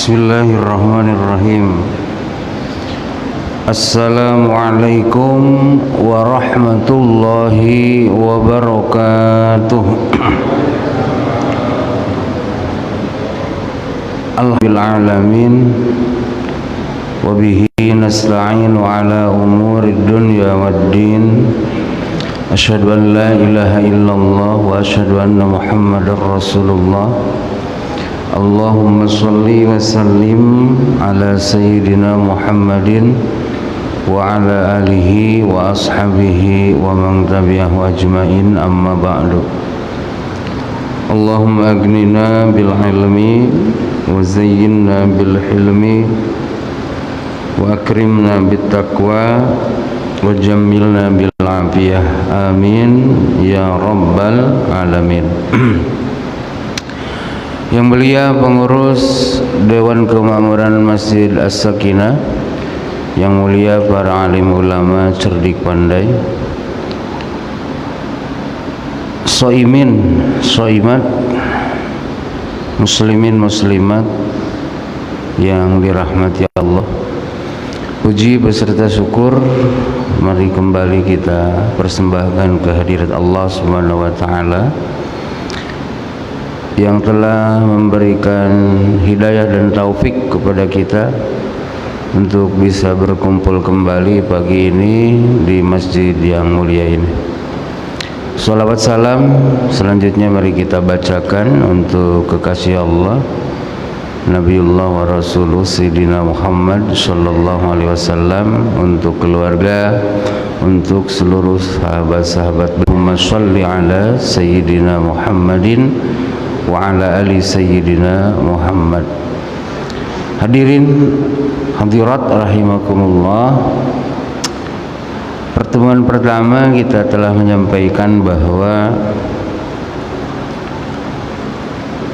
Bismillahirrahmanirrahim. Assalamualaikum warahmatullahi wabarakatuh. Alhamdulillahirrahmanirrahim. Wabihi nasta'inu ala umuri dunya waddin. Asyhadu an la ilaha illallah wa asyhadu anna muhammadar rasulullah. Allahumma salli wa sallim ala sayyidina Muhammadin wa ala alihi wa ashabihi wa man tabi'ahu ajma'in, amma ba'du. Allahumma agnina bil ilmi wa zayyinna bil hilmi wa akrimna bit taqwa wa jammilna bil afiyah, amin ya rabbal alamin. Yang mulia pengurus Dewan Kemakmuran Masjid As-Sakinah, yang mulia para alim ulama cerdik pandai, soimin, soimat, muslimin, muslimat yang dirahmati Allah, puji beserta syukur mari kembali kita persembahkan kehadirat Allah Subhanahu wa taala yang telah memberikan hidayah dan taufik kepada kita untuk bisa berkumpul kembali pagi ini di masjid yang mulia ini. Salawat salam selanjutnya mari kita bacakan untuk kekasih Allah, Nabiullah wa Rasuluh Sayyidina Muhammad sallallahu alaihi wasallam, untuk keluarga, untuk seluruh sahabat-sahabat. Allahumma shalli ala Sayyidina Muhammadin wa ala ali Sayyidina Muhammad. Hadirin hadirat rahimakumullah, pertemuan pertama kita telah menyampaikan bahwa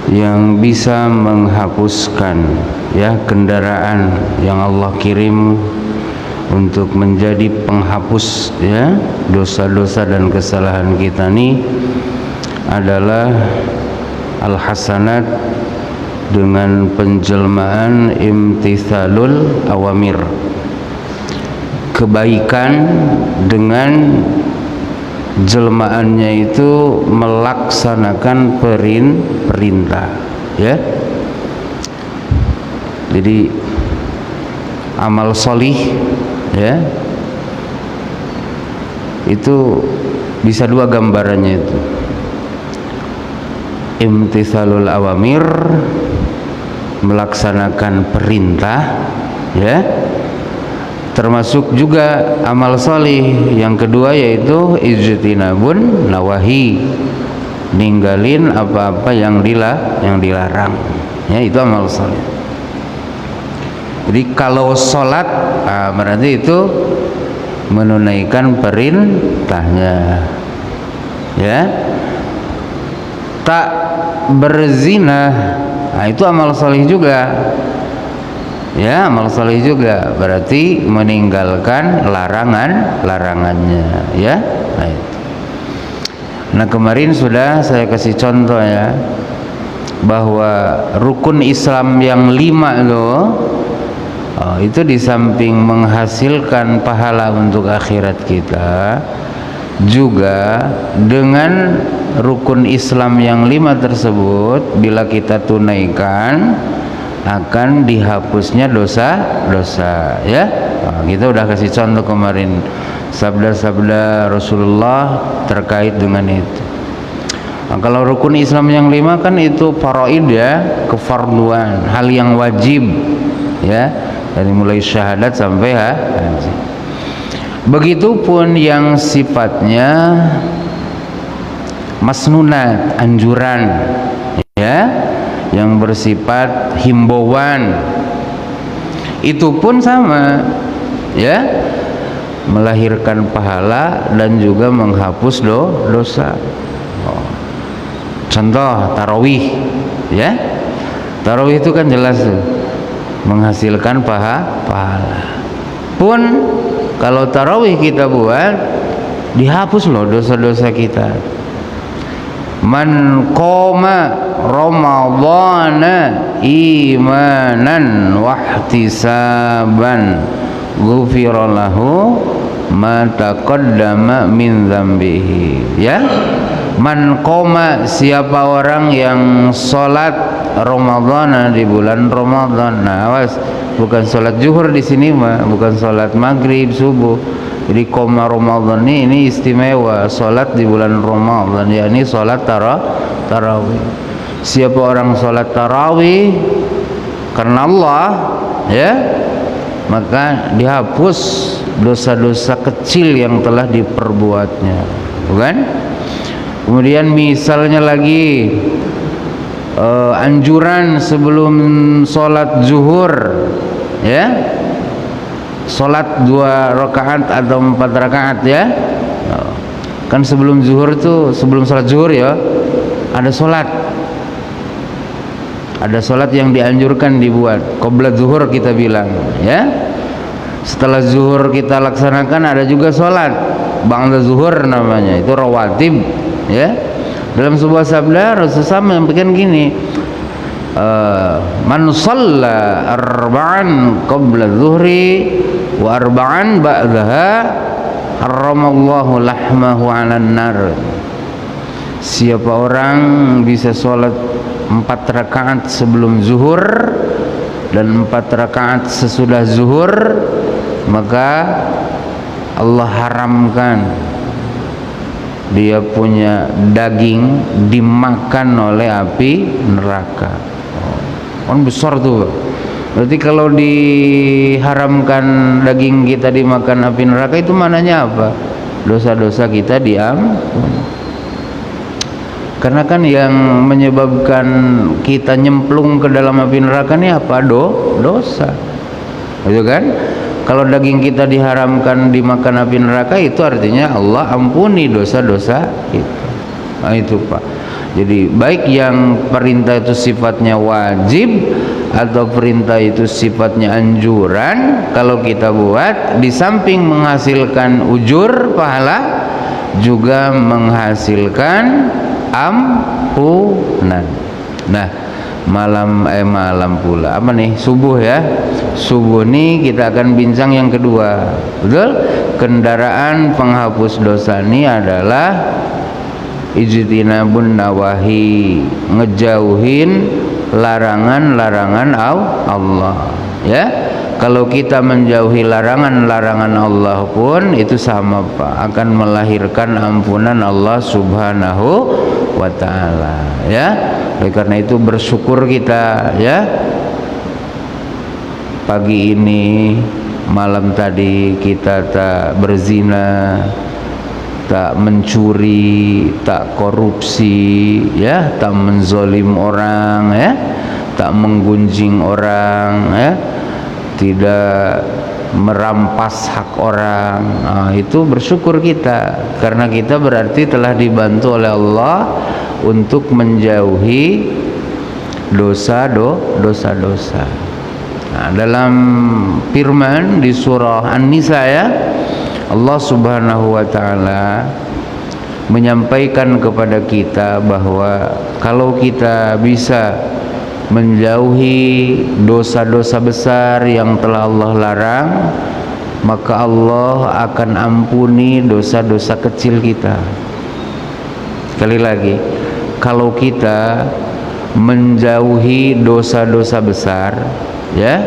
yang bisa menghapuskan kendaraan yang Allah kirim untuk menjadi penghapus dosa-dosa dan kesalahan kita ini adalah al-hasanat dengan penjelmaan imtithalul awamir, kebaikan dengan jelmaannya itu melaksanakan perintah jadi amal solih itu bisa dua gambarannya itu. Imtithalul awamir, melaksanakan perintah termasuk juga amal salih. Yang kedua yaitu ijtinabun nawahi, ninggalin apa-apa yang dilarang itu amal salih. Jadi kalau sholat berarti itu menunaikan perintahnya tak berzina, itu amal salih juga amal salih juga, berarti meninggalkan larangannya Nah kemarin sudah saya kasih contoh bahwa rukun Islam yang 5 itu di samping menghasilkan pahala untuk akhirat kita, juga dengan rukun Islam yang 5 tersebut bila kita tunaikan akan dihapusnya dosa-dosa kita udah kasih contoh kemarin sabda-sabda Rasulullah terkait dengan itu. Kalau rukun Islam yang 5 kan itu faraid kefarduan, hal yang wajib dari mulai syahadat sampai haji. Begitupun yang sifatnya masnunat, anjuran yang bersifat himbauan, itu pun sama melahirkan pahala dan juga menghapus dosa. Contoh tarawih tarawih itu kan jelas menghasilkan pahala. Pun kalau tarawih kita buat dihapus dosa-dosa kita. Man qoma ramadhana imanan wahtisaban ghufira lahu ma taqaddama min dzambihi. Ya, man qoma, siapa orang yang salat Ramadhana di bulan Ramadan. Nah, awas, bukan salat zuhur di sini mah, bukan salat maghrib subuh. Jadi qoma Ramadan ini istimewa, salat di bulan Ramadan, yakni salat tarawih. Siapa orang salat tarawih karena Allah, ya, maka dihapus dosa-dosa kecil yang telah diperbuatnya, bukan? Kemudian misalnya lagi anjuran sebelum sholat zuhur, ya, sholat 2 rakaat atau 4 rakaat, ya. Kan sebelum zuhur tuh, sebelum sholat zuhur ya, ada sholat yang dianjurkan dibuat qabla zuhur kita bilang, ya. Setelah zuhur kita laksanakan ada juga sholat ba'da zuhur namanya, itu rawatib, ya. Dalam sebuah sabda Rasulullah menyampaikan gini, man shalla arba'an qabla zuhri wa arba'an ba'daha haramallahu lahmahu 'alan nar. Siapa orang bisa sholat 4 rakaat sebelum zuhur dan 4 rakaat sesudah zuhur, maka Allah haramkan dia punya daging dimakan oleh api neraka. Kan besar tuh. Berarti kalau diharamkan daging kita dimakan api neraka, itu mananya apa? Dosa-dosa kita diampuni. Karena kan yang menyebabkan kita nyemplung ke dalam api neraka ini apa? Dosa. Gitu kan? Kalau daging kita diharamkan dimakan api neraka, itu artinya Allah ampuni dosa-dosa kita. Nah, itu Pak. Jadi baik yang perintah itu sifatnya wajib atau perintah itu sifatnya anjuran, kalau kita buat, di samping menghasilkan ujur pahala, juga menghasilkan ampunan. Nah, malam pula apa nih, subuh ya. Subuh nih kita akan bincang yang kedua. Betul? Kendaraan penghapus dosa ini adalah ijtinabun nawahi, ngejauhin larangan-larangan Allah, ya. Kalau kita menjauhi larangan-larangan Allah pun itu sama Pak, akan melahirkan ampunan Allah Subhanahu wa ta'ala, ya. Oleh karena itu bersyukur kita, ya. Pagi ini, malam tadi kita tak berzina, tak mencuri, tak korupsi, ya, tak menzolim orang, ya, tak menggunjing orang, ya, tidak merampas hak orang. Nah, itu bersyukur kita, karena kita berarti telah dibantu oleh Allah untuk menjauhi dosa-dosa. Nah, dalam firman di surah An-Nisa, ya, Allah Subhanahu wa ta'ala menyampaikan kepada kita bahwa kalau kita bisa menjauhi dosa-dosa besar yang telah Allah larang, maka Allah akan ampuni dosa-dosa kecil kita. Sekali lagi, kalau kita menjauhi dosa-dosa besar, ya,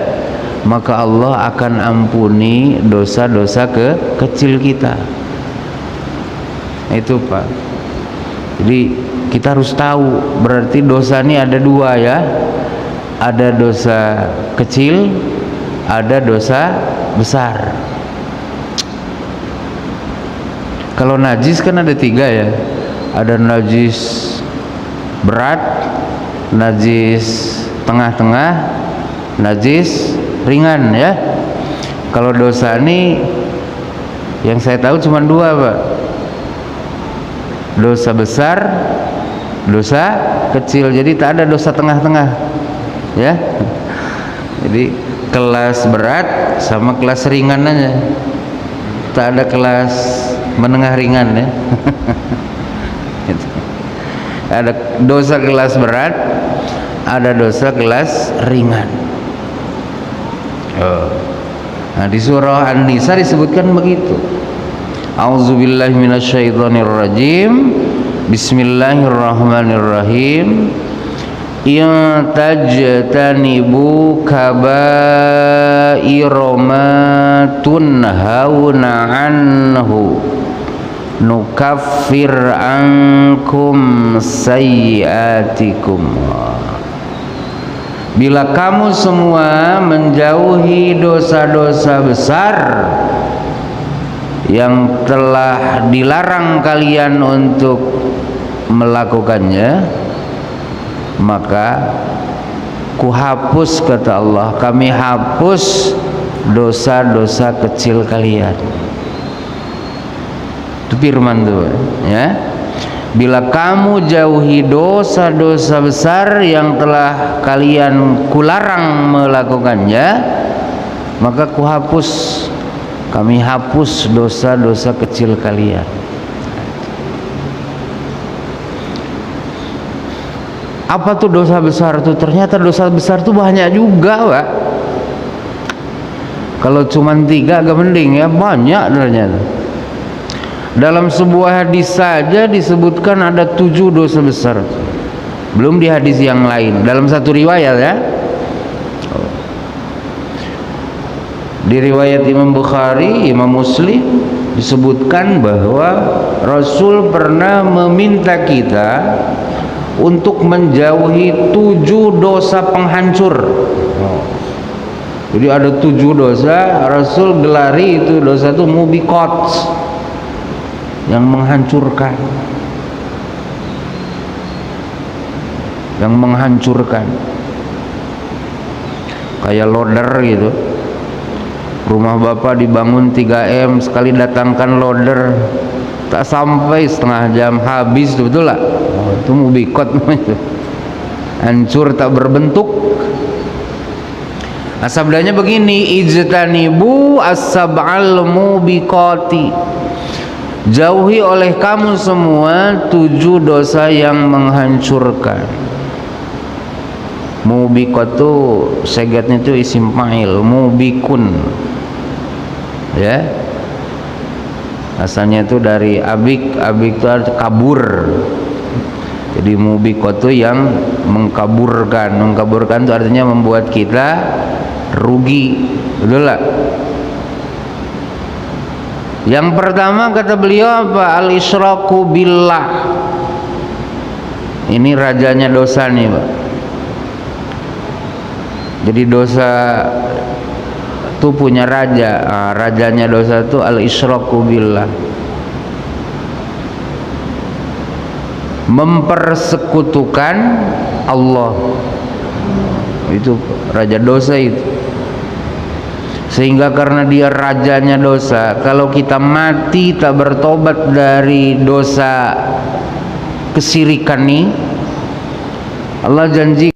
maka Allah akan ampuni dosa-dosa kecil kita. Itu Pak. Jadi kita harus tahu, berarti dosa ini ada dua, ya. Ada dosa kecil, ada dosa besar. Kalau najis kan ada 3, ya. Ada najis berat, najis tengah-tengah, najis ringan, ya. Kalau dosa ini yang saya tahu cuma 2 Pak, dosa besar, dosa kecil. Jadi tak ada dosa tengah-tengah, ya. Jadi kelas berat sama kelas ringan aja, tak ada kelas menengah ringan, ya. Ada dosa kelas berat, ada dosa kelas ringan. Nah, di surah An-Nisa disebutkan begitu. A'udzubillahi minasyaitonirrajim. Bismillahirrahmanirrahim. In tajtanibu kaba'ira ma tunhauna anhu nukaffir ankum sayyiatikum. Bila kamu semua menjauhi dosa-dosa besar yang telah dilarang kalian untuk melakukannya, maka kuhapus, kata Allah, kami hapus dosa-dosa kecil kalian. Itu firman tuh ya. Bila kamu jauhi dosa-dosa besar yang telah kalian kularang melakukannya, maka kuhapus, kami hapus dosa-dosa kecil kalian. Apa tuh dosa besar tuh? Ternyata dosa besar tuh banyak juga, Pak. Kalau cuma 3 agak mending ya, banyak ternyata. Dalam sebuah hadis saja disebutkan ada 7 dosa besar, belum di hadis yang lain. Dalam satu riwayat ya, di riwayat Imam Bukhari, Imam Muslim disebutkan bahwa Rasul pernah meminta kita untuk menjauhi 7 dosa penghancur. Jadi ada 7 dosa, Rasul gelari itu dosa itu mubiqat, yang menghancurkan, kayak loader gitu. Rumah bapak dibangun 3M, sekali datangkan loader tak sampai setengah jam habis, betul lah. Itu mubiqat itu, hancur tak berbentuk. Nah, sabdanya begini, ijtanibu as-sab'al mubiqati, jauhi oleh kamu semua 7 dosa yang menghancurkan. Mubiqat itu segatnya itu isim fa'il, mubikun ya, asalnya itu dari abik itu kabur. Jadi mubiqat itu yang mengkaburkan itu artinya membuat kita rugi, betul lah. Yang pertama kata beliau apa? Al-isyraku billah. Ini rajanya dosa nih, Pak. Jadi dosa itu punya raja. Nah, rajanya dosa itu al-isyraku billah, mempersekutukan Allah. Itu raja dosa itu. Sehingga karena dia rajanya dosa, kalau kita mati tak bertobat dari dosa kesirikan ini, Allah janji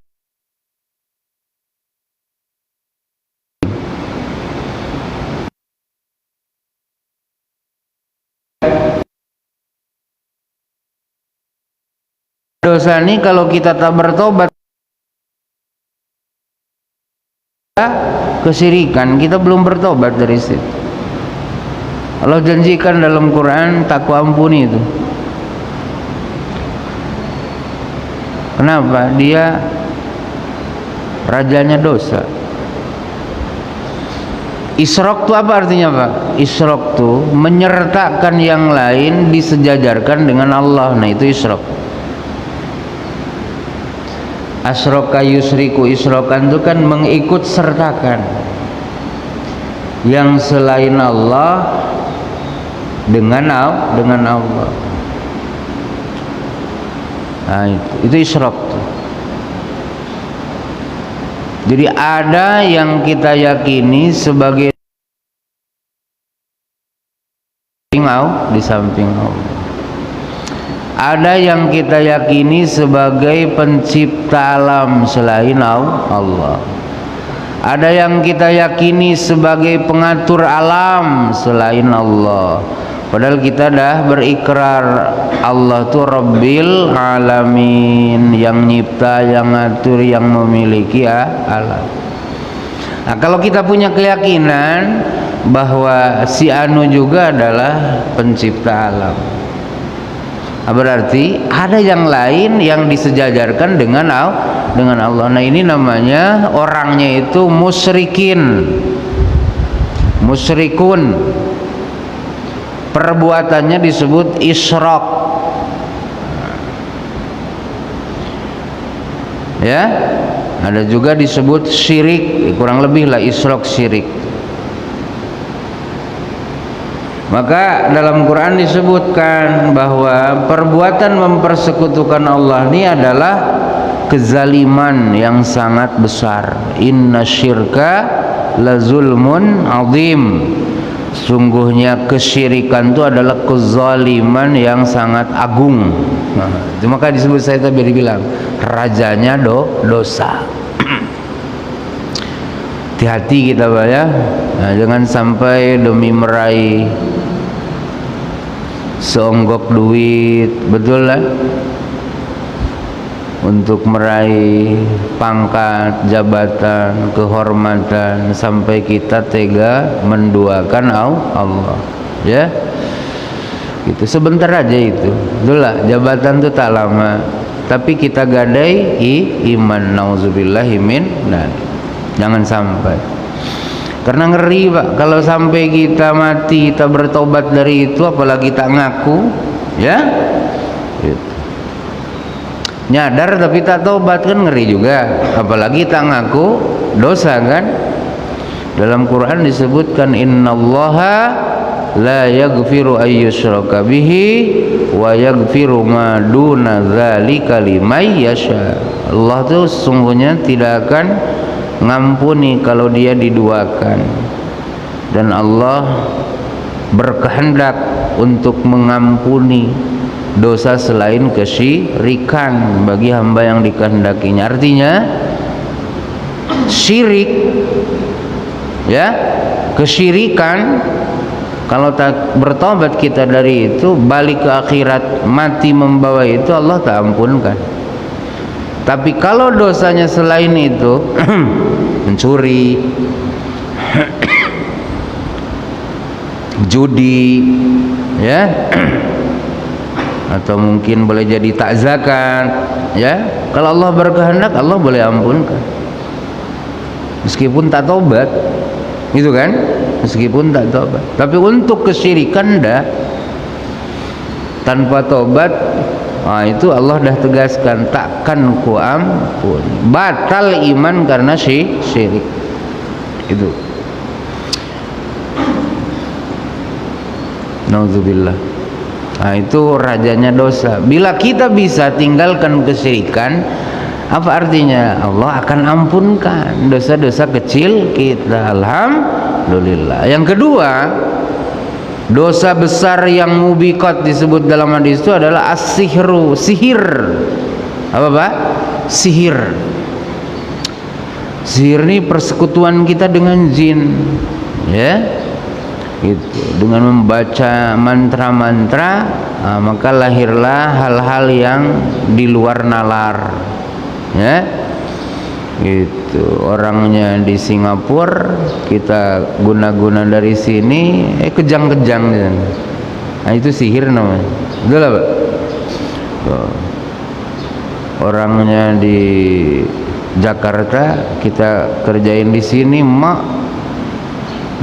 dosa ini kalau kita tak bertobat kesirikan, kita belum bertobat dari situ. Allah janjikan dalam Quran, tak kuampuni itu. Kenapa? Dia rajanya dosa. Isyrok itu apa artinya, Pak? Isyrok itu menyertakan yang lain, disejajarkan dengan Allah. Nah, itu isyrok. Asroka yusriku, isrokan itu kan mengikut sertakan yang selain Allah dengan Allah. Nah, itu isrok. Jadi ada yang kita yakini sebagai di samping Allah. Ada yang kita yakini sebagai pencipta alam selain Allah. Ada yang kita yakini sebagai pengatur alam selain Allah. Padahal kita dah berikrar Allah tuh Rabbil Alamin, yang nyipta, yang ngatur, yang memiliki alam. Nah, kalau kita punya keyakinan bahwa si anu juga adalah pencipta alam, berarti ada yang lain yang disejajarkan dengan Allah. Nah, ini namanya orangnya itu musyrikun. Perbuatannya disebut isyrak. Ya, ada juga disebut syirik, kurang lebih lah isyrak syirik. Maka dalam Quran disebutkan bahwa perbuatan mempersekutukan Allah ini adalah kezaliman yang sangat besar. Inna syirka la zulmun azim. Sungguhnya kesyirikan itu adalah kezaliman yang sangat agung. Itu maka disebut, saya tadi bilang, rajanya dosa. Hati-hati kita Pak ya. Nah, jangan sampai demi meraih seonggok duit, betul lah, untuk meraih pangkat, jabatan, kehormatan, sampai kita tega menduakan Allah, ya. Itu sebentar aja itu. Itulah jabatan itu tak lama, tapi kita gadai iman, nauzubillahi min. Nah, jangan sampai. Karena ngeri Pak, kalau sampai kita mati kita bertobat dari itu, apalagi tak ngaku, ya. Gitu. Nyadar tapi tak tobat kan ngeri juga, apalagi tak ngaku dosa kan. Dalam Quran disebutkan innallaha la yaghfiru ayyushraka bihi wa yaghfiru ma duna dzalika liman yasha. Allah tuh sungguhnya tidak akan ngampuni kalau dia diduakan, dan Allah berkehendak untuk mengampuni dosa selain kesyirikan bagi hamba yang dikehendakinya. Artinya syirik, ya, kesyirikan, kalau tak bertobat kita dari itu, balik ke akhirat mati membawa itu, Allah tak ampunkan. Tapi kalau dosanya selain itu mencuri, judi, ya, atau mungkin boleh jadi tak zakat, ya, kalau Allah berkehendak Allah boleh ampunkan meskipun tak tobat, gitu kan, meskipun tak tobat. Tapi untuk kesyirikan dah tanpa tobat, itu Allah dah tegaskan, takkan ku ampun, batal iman karena syirik. Itu nauzubillah. Nah, itu rajanya dosa. Bila kita bisa tinggalkan kesyirikan, apa artinya? Allah akan ampunkan dosa-dosa kecil kita. Alhamdulillah. Yang kedua, dosa besar yang mubiqat disebut dalam hadis itu adalah as-sihru, sihir. Apa Pak? Sihir. Sihir ini persekutuan kita dengan jin, ya. Itu dengan membaca mantra-mantra, maka lahirlah hal-hal yang di luar nalar, ya. Gitu. Orangnya di Singapura, kita guna-guna dari sini, kejang-kejang. Nah, itu sihir namanya. Betul lah Pak? Orangnya di Jakarta, kita kerjain di sini, mak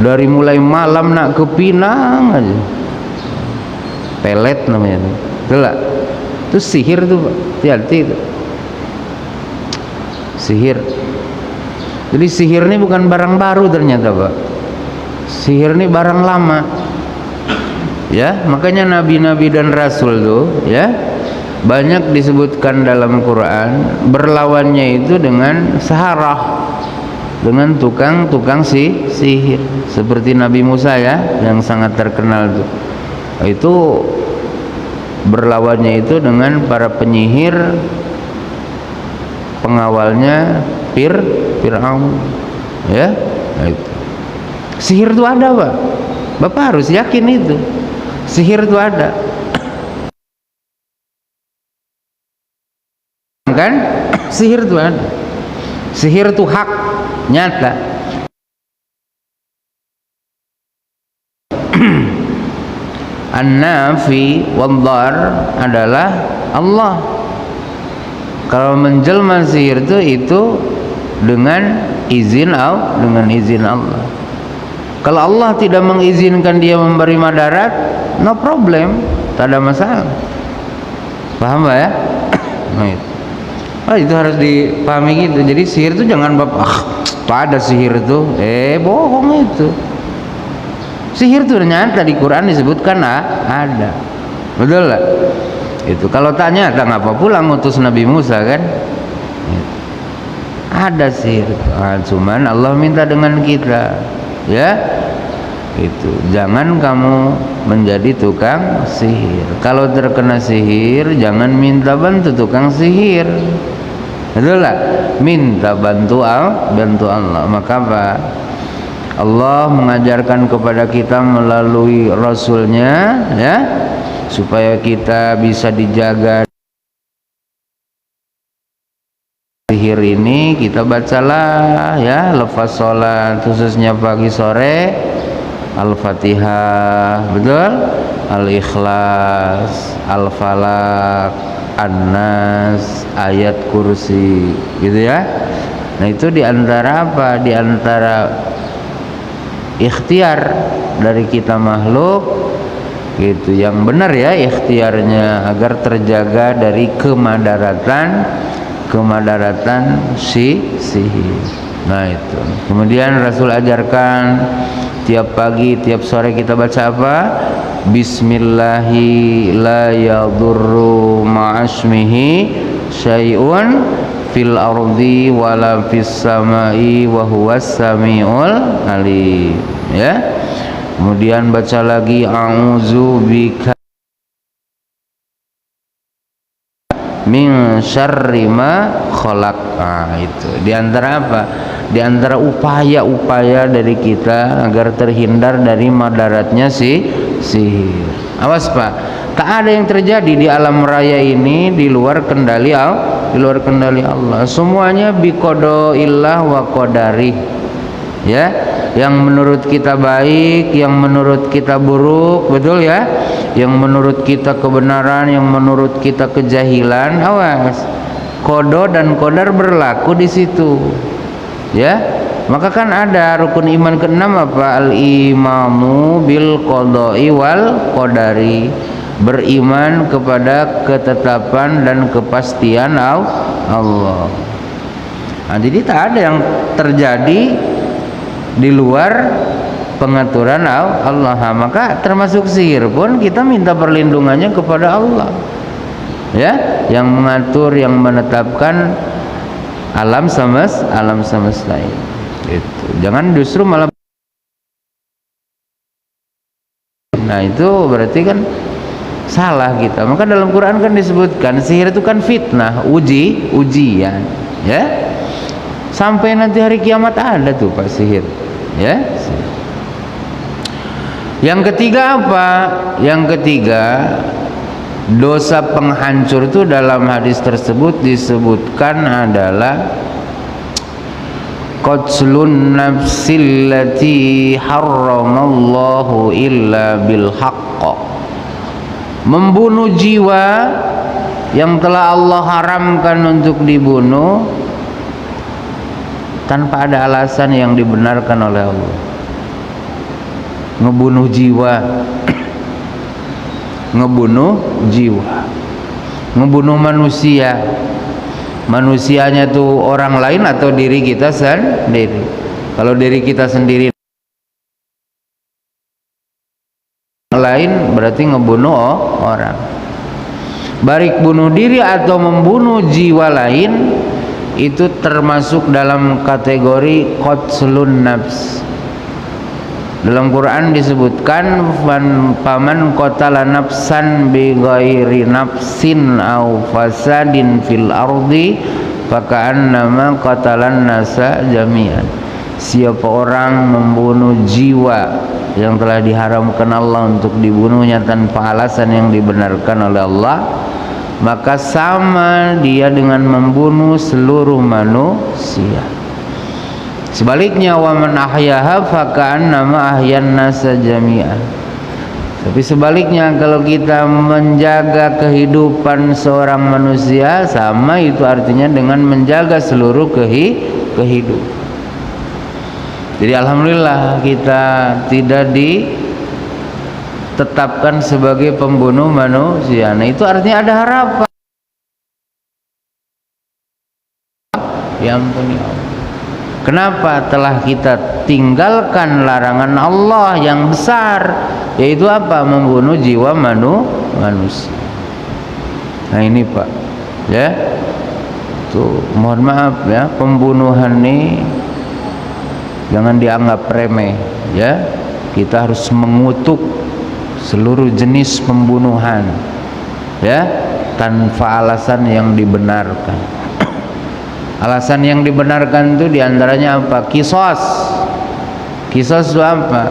dari mulai malam nak ke Pinang aja, pelet namanya, betul lah. Itu sihir tuh Pak, hati-hati itu sihir. Jadi sihir ini bukan barang baru ternyata Pak, sihir ini barang lama, ya. Makanya nabi-nabi dan rasul tuh, ya, banyak disebutkan dalam Quran berlawannya itu dengan saharah, dengan tukang sihir, seperti Nabi Musa, ya, yang sangat terkenal tuh. Itu berlawannya itu dengan para penyihir, pengawalnya Fir'aun, ya. Nah, itu sihir itu ada Pak, Bapak harus yakin itu Sihir itu ada. Kan? Sihir itu ada. Sihir itu hak, nyata. An-nafi wad-dhar adalah Allah. Kalau menjelma sihir itu dengan izin Allah. Kalau Allah tidak mengizinkan dia memberi madarat, no problem, tak ada masalah. Paham Pak ya? Itu harus dipahami gitu. Jadi sihir itu jangan pada sihir itu, bohong itu. Sihir itu nyata di Quran disebutkan ada. Betul lah. Itu kalau tak nyata ngapa pula ngutus Nabi Musa kan? Ada sihir. Cuman Allah minta dengan kita, ya. Itu jangan kamu menjadi tukang sihir. Kalau terkena sihir jangan minta bantu tukang sihir. Betul lah. Minta bantu Allah. Maka apa? Allah mengajarkan kepada kita melalui Rasulnya, ya, supaya kita bisa dijaga sihir ini. Kita bacalah ya lepas sholat, khususnya pagi sore, Al-Fatihah, betul, Al-Ikhlas, Al-Falaq, An-Nas, ayat kursi, gitu ya. Nah itu diantara apa? Diantara ikhtiar dari kita makhluk gitu, yang benar ya ikhtiarnya, agar terjaga dari kemadaratan sihir. Nah itu kemudian Rasul ajarkan tiap pagi tiap sore kita baca apa? Bismillahi la yadurru ma'asmihi syai'un fil ardi wala fis samai wa huwas samiul alim, ya. Kemudian baca lagi a'udzu bika min syarri ma khalaq. Itu di antara apa? Di antara upaya-upaya dari kita agar terhindar dari madaratnya sihir. Awas Pak, tak ada yang terjadi di alam raya ini di luar kendali Allah. Semuanya biqadaillah wa qadari. Ya, yang menurut kita baik, yang menurut kita buruk, betul ya? Yang menurut kita kebenaran, yang menurut kita kejahilan, awas. Qada dan qadar berlaku di situ. Ya. Maka kan ada rukun iman ke-6 apa? Al-imanu bil qada'i wal qadari. Beriman kepada ketetapan dan kepastian Allah. Nah, jadi tak ada yang terjadi di luar pengaturan Allah. Maka termasuk sihir pun kita minta perlindungannya kepada Allah, ya, yang mengatur, yang menetapkan alam semesta ini. Itu jangan justru malah. Nah itu berarti kan salah kita. Maka dalam Quran kan disebutkan sihir itu kan fitnah, ujian, ya. Sampai nanti hari kiamat ada tuh Pak sihir, ya. Yang ketiga apa? Yang ketiga, dosa penghancur itu dalam hadis tersebut disebutkan adalah qatlun nafsil lati harramallahu illa bil haqq. Membunuh jiwa yang telah Allah haramkan untuk dibunuh tanpa ada alasan yang dibenarkan oleh Allah. Ngebunuh jiwa, ngebunuh manusia. Manusianya tuh orang lain atau diri kita sendiri. Kalau diri kita sendiri lain berarti ngebunuh orang. Baik bunuh diri atau membunuh jiwa lain itu termasuk dalam kategori qatlun nafs. Dalam Quran disebutkan faman qatala nafsan bi ghairi nafsin aw fasadin fil ardi faka'annama qatalan nasa jami'an. siapa orang membunuh jiwa yang telah diharamkan Allah untuk dibunuhnya tanpa alasan yang dibenarkan oleh Allah, maka sama dia dengan membunuh seluruh manusia. Sebaliknya, wa man ahyaha faka'annama ahyan nasa jami'an. Tapi sebaliknya, kalau kita menjaga kehidupan seorang manusia, sama itu artinya dengan menjaga seluruh kehidupan. Jadi alhamdulillah kita tidak ditetapkan sebagai pembunuh manusia. Nah, itu artinya ada harapan. Ya ampun ya Allah. Kenapa? Telah kita tinggalkan larangan Allah yang besar, yaitu apa? Membunuh jiwa manusia. Nah ini Pak, ya, tuh mohon maaf ya, pembunuhan ini jangan dianggap remeh, ya. Kita harus mengutuk seluruh jenis pembunuhan, ya, tanpa alasan yang dibenarkan. Alasan yang dibenarkan itu diantaranya apa? Kisos. Kisos itu apa?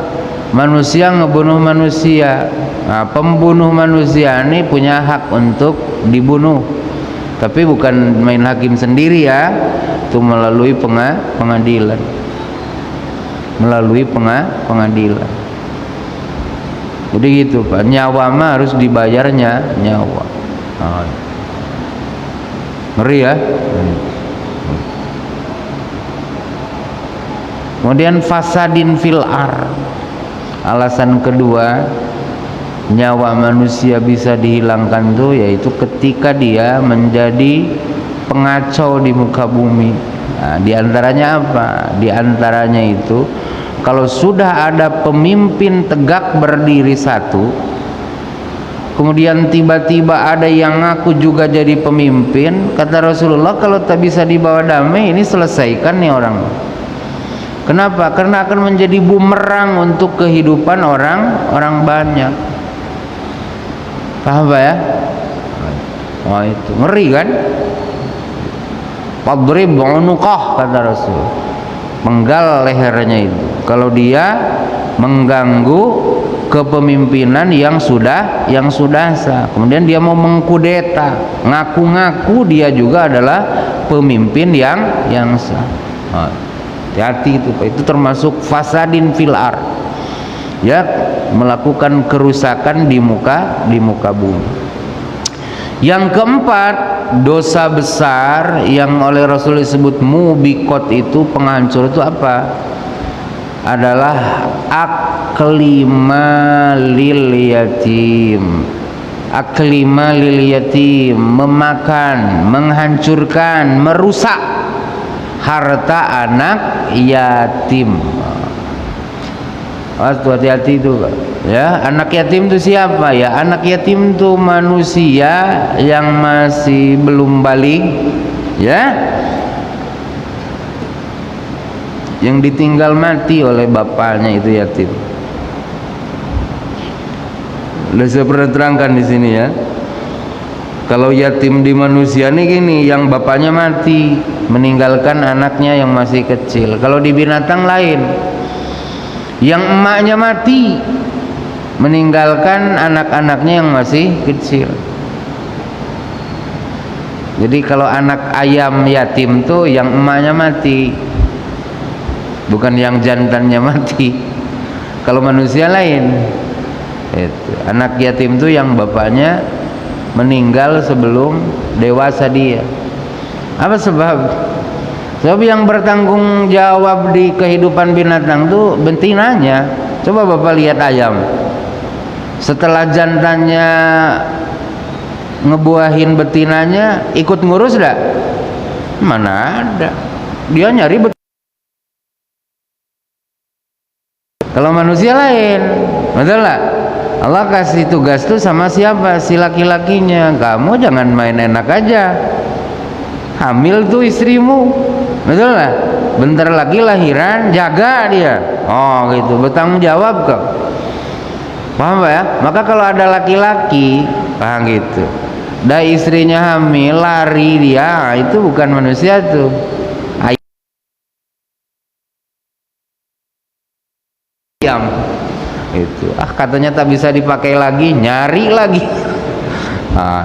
Manusia ngebunuh manusia. Nah, pembunuh manusia ini punya hak untuk dibunuh. Tapi bukan main hakim sendiri ya. Itu melalui pengadilan. Melalui pengadilan. Jadi gitu Pak. Nyawa mah harus dibayarnya nyawa. Oh. Ngeri ya. Kemudian fasadin fil ar. Alasan kedua nyawa manusia bisa dihilangkan tuh yaitu ketika dia menjadi pengacau di muka bumi. Nah, diantaranya apa? Diantaranya itu kalau sudah ada pemimpin tegak berdiri satu, kemudian tiba-tiba ada yang ngaku juga jadi pemimpin, kata Rasulullah, kalau tak bisa dibawa damai, ini selesaikan nih orang. Kenapa? Karena akan menjadi bumerang untuk kehidupan orang banyak. Paham Pak ya? Wah itu ngeri kan? Fadrib unuqah, kata Rasul. Penggal lehernya itu. Kalau dia mengganggu kepemimpinan yang sudah sah. Kemudian dia mau mengkudeta, ngaku-ngaku dia juga adalah pemimpin yang sah. Hati-hati itu Pak. Itu termasuk fasadin fil ar. Ya, melakukan kerusakan di muka bumi. Yang keempat, dosa besar yang oleh Rasul disebut mubiqot itu, penghancur itu apa? Adalah aklima lil yatim. Aklima lil yatim, memakan, menghancurkan, merusak harta anak yatim. Hati-hati itu ya. Anak yatim itu siapa ya? Anak yatim itu manusia yang masih belum balik, ya, yang ditinggal mati oleh bapaknya, itu yatim. Udah saya pernah terangkan di sini ya. Kalau yatim di manusia nih gini, yang bapaknya mati meninggalkan anaknya yang masih kecil. Kalau di binatang lain, yang emaknya mati meninggalkan anak-anaknya yang masih kecil. Jadi kalau anak ayam yatim tuh yang emaknya mati, bukan yang jantannya mati. Kalau manusia lain, itu anak yatim tuh yang bapaknya meninggal sebelum dewasa dia. Apa sebab? Sebab yang bertanggung jawab di kehidupan binatang tuh betinanya. Coba Bapak lihat ayam, setelah jantannya ngebuahin betinanya, ikut ngurus dah? Mana ada, dia nyari betina. Kalau manusia lain, betul lah. Allah kasih tugas tuh sama siapa? Si laki-lakinya. Kamu jangan main enak aja, hamil tuh istrimu, betul lah. Bentar lagi lahiran, jaga dia. Oh gitu, bertanggung jawab kok. Paham Pak ya? Maka kalau ada laki-laki, paham gitu, dah istrinya hamil, lari dia, itu bukan manusia tuh. ayam. Itu katanya tak bisa dipakai lagi, nyari lagi.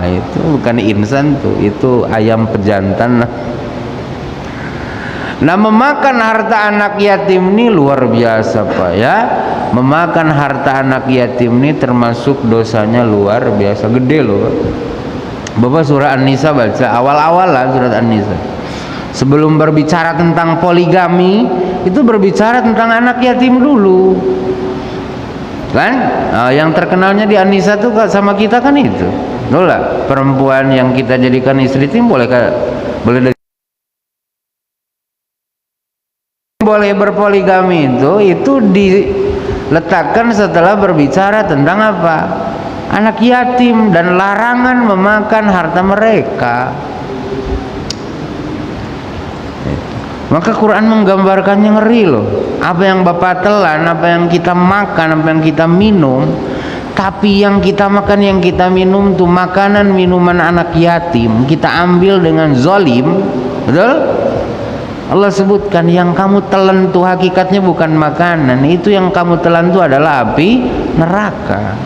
Itu bukan insan tuh, itu ayam pejantan. Nah, memakan harta anak yatim ini luar biasa Pak ya. Memakan harta anak yatim ini termasuk dosanya luar biasa gede loh. Bapak surah An-Nisa baca awal-awal lah surat An-Nisa. Sebelum berbicara tentang poligami, itu berbicara tentang anak yatim dulu. Kan? Yang terkenalnya di An-Nisa tuh sama kita kan itu. Loh, perempuan yang kita jadikan istri itu boleh berpoligami itu diletakkan setelah berbicara tentang apa? Anak yatim dan larangan memakan harta mereka. Maka Quran menggambarkannya ngeri loh. Apa yang Bapak telan, apa yang kita makan, apa yang kita minum, tapi yang kita makan, yang kita minum tuh makanan minuman anak yatim, kita ambil dengan zalim, betul? Allah sebutkan yang kamu telan tuh hakikatnya bukan makanan, itu yang kamu telan tuh adalah api neraka.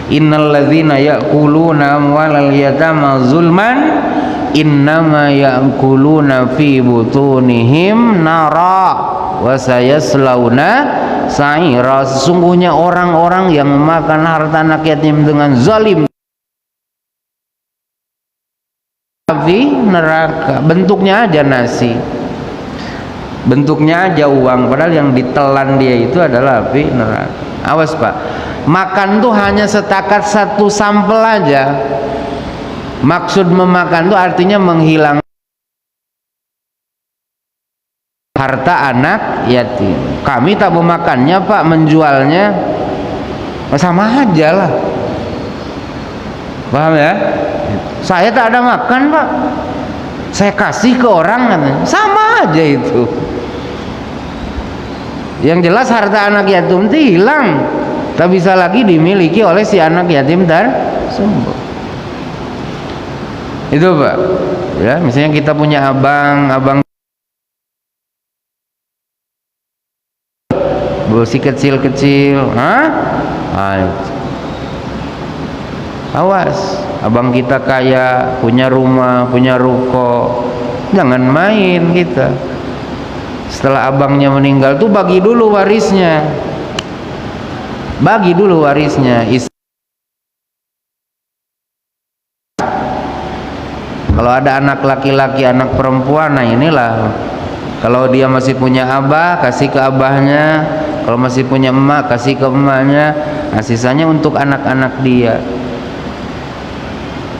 Innal ladzina ya'kuluna amwalal yatama zulman innama ya'kuluna fi butunihim nara wa sayaslawna sa'ira. Sesungguhnya orang-orang yang memakan harta anak yatim dengan zalim, api neraka. Bentuknya aja nasi, bentuknya aja uang, padahal yang ditelan dia itu adalah api neraka. Awas Pak, makan tuh hanya setakat satu sampel aja. Maksud memakan tuh artinya menghilangkan harta anak yatim. Kami tak memakannya Pak, menjualnya sama aja lah. Paham ya? Saya tak ada makan Pak, saya kasih ke orang, katanya sama aja itu. Yang jelas harta anak yatim itu hilang, tak bisa lagi dimiliki oleh si anak yatim tersebut. Itu Pak ya. Misalnya kita punya abang bersih kecil-kecil, awas, abang kita kaya, punya rumah, punya ruko, jangan main kita. Setelah abangnya meninggal tuh bagi dulu warisnya, bagi dulu warisnya. Kalau ada anak laki-laki, anak perempuan, nah inilah, kalau dia masih punya abah, kasih ke abahnya. Kalau masih punya emak, kasih ke emaknya. Nah, sisanya untuk anak-anak dia.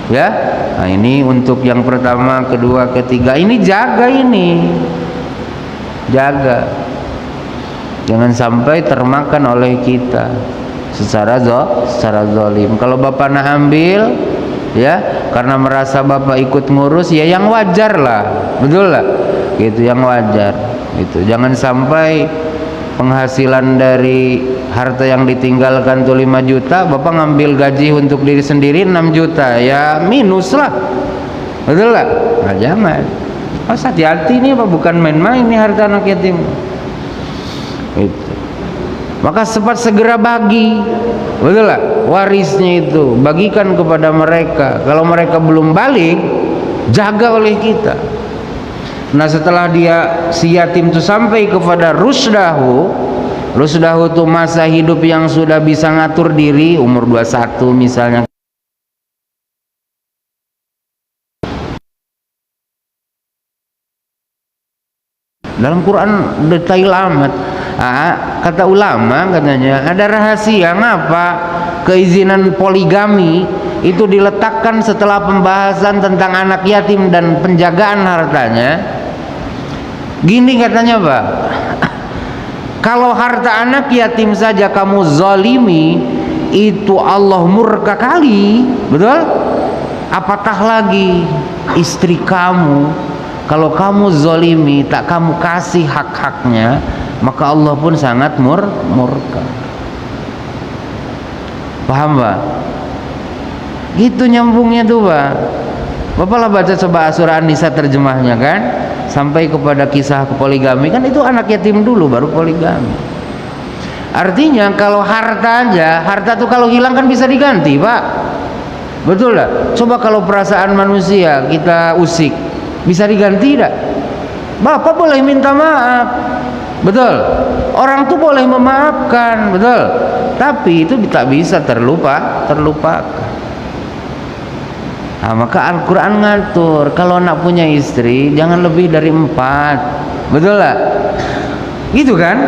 Ya, nah ini untuk yang pertama, kedua, ketiga. Ini jaga, ini jaga, jangan sampai termakan oleh kita secara zalim. Kalau bapak nak ambil, ya, karena merasa bapak ikut ngurus, ya yang wajar lah, betul lah, gitu, yang wajar. Itu jangan sampai penghasilan dari harta yang ditinggalkan tuh 5 juta, bapak ngambil gaji untuk diri sendiri 6 juta, ya minus lah, betul lah. Nah, jangan. Hati-hati nih Pak, bukan main-main nih harta anak yatim. Itu. Maka segera bagi, betul lah, warisnya itu bagikan kepada mereka. Kalau mereka belum balik, jaga oleh kita. Nah, setelah dia si yatim itu sampai kepada rusdahu itu masa hidup yang sudah bisa ngatur diri, umur 21 misalnya. Dalam Quran detail amat. Kata ulama, katanya ada rahasia ngapa keizinan poligami itu diletakkan setelah pembahasan tentang anak yatim dan penjagaan hartanya. Gini katanya Pak, kalau harta anak yatim saja kamu zalimi, itu Allah murka kali, betul? Apatah lagi istri kamu. Kalau kamu zalimi, tak kamu kasih hak-haknya, maka Allah pun sangat murka. Paham Pak? Gitu nyambungnya tuh Pak. Bapak lah baca coba surah An-Nisa terjemahnya kan, sampai kepada kisah poligami kan, itu anak yatim dulu baru poligami. Artinya kalau harta aja, harta tuh kalau hilang kan bisa diganti, Pak. Betul lah. Coba kalau perasaan manusia kita usik, bisa diganti tidak? Bapak boleh minta maaf, betul. Orang tuh boleh memaafkan, betul. Tapi itu tak bisa terlupakan. Nah, maka Al-Quran ngatur kalau nak punya istri jangan lebih dari 4, betul lah. Gitu kan?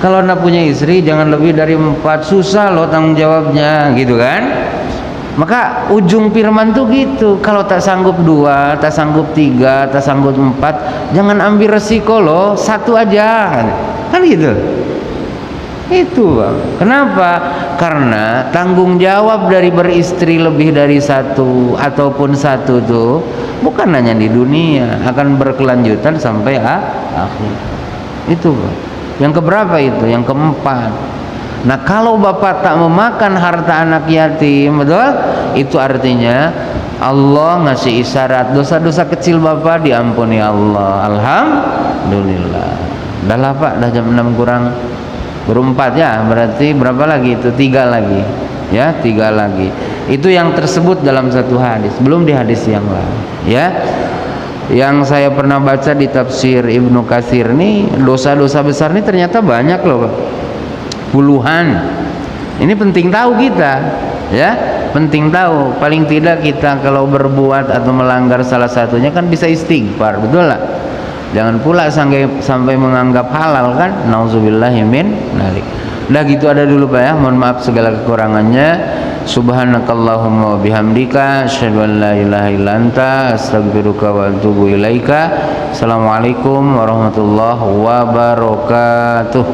Kalau nak punya istri jangan lebih dari 4, susah loh tanggung jawabnya, gitu kan? Maka ujung firman tuh gitu, kalau tak sanggup 2, tak sanggup 3, tak sanggup 4, jangan ambil resiko loh, 1 aja, kan gitu. Itu Bang. Kenapa? Karena tanggung jawab dari beristri lebih dari 1 ataupun 1 tuh bukan hanya di dunia, akan berkelanjutan sampai akhir. Itu Bang. Yang keberapa itu? Yang keempat. Nah, kalau bapak tak memakan harta anak yatim, betul? Itu artinya Allah ngasih isyarat dosa-dosa kecil bapak diampuni Allah. Alhamdulillah. Dah lah Pak, dah jam 6 kurang 4 ya, berarti berapa lagi itu? 3 lagi ya, 3 lagi. Itu yang tersebut dalam satu hadis, belum di hadis yang lain ya. Yang saya pernah baca di tafsir Ibnu Katsir nih, dosa-dosa besar nih ternyata banyak loh Pak, puluhan. Ini penting tahu kita ya, penting tahu. Paling tidak kita kalau berbuat atau melanggar salah satunya kan bisa istighfar, betul lah. Jangan pula sampai menganggap halal kan, nauzubillahi min dzalik. Dah gitu ada dulu Pak ya, mohon maaf segala kekurangannya. Subhanakallahumma wa bihamdika asyhadu an la ilaha illa anta astaghfiruka wa atubu ilaika. Assalamualaikum warahmatullahi wabarakatuh.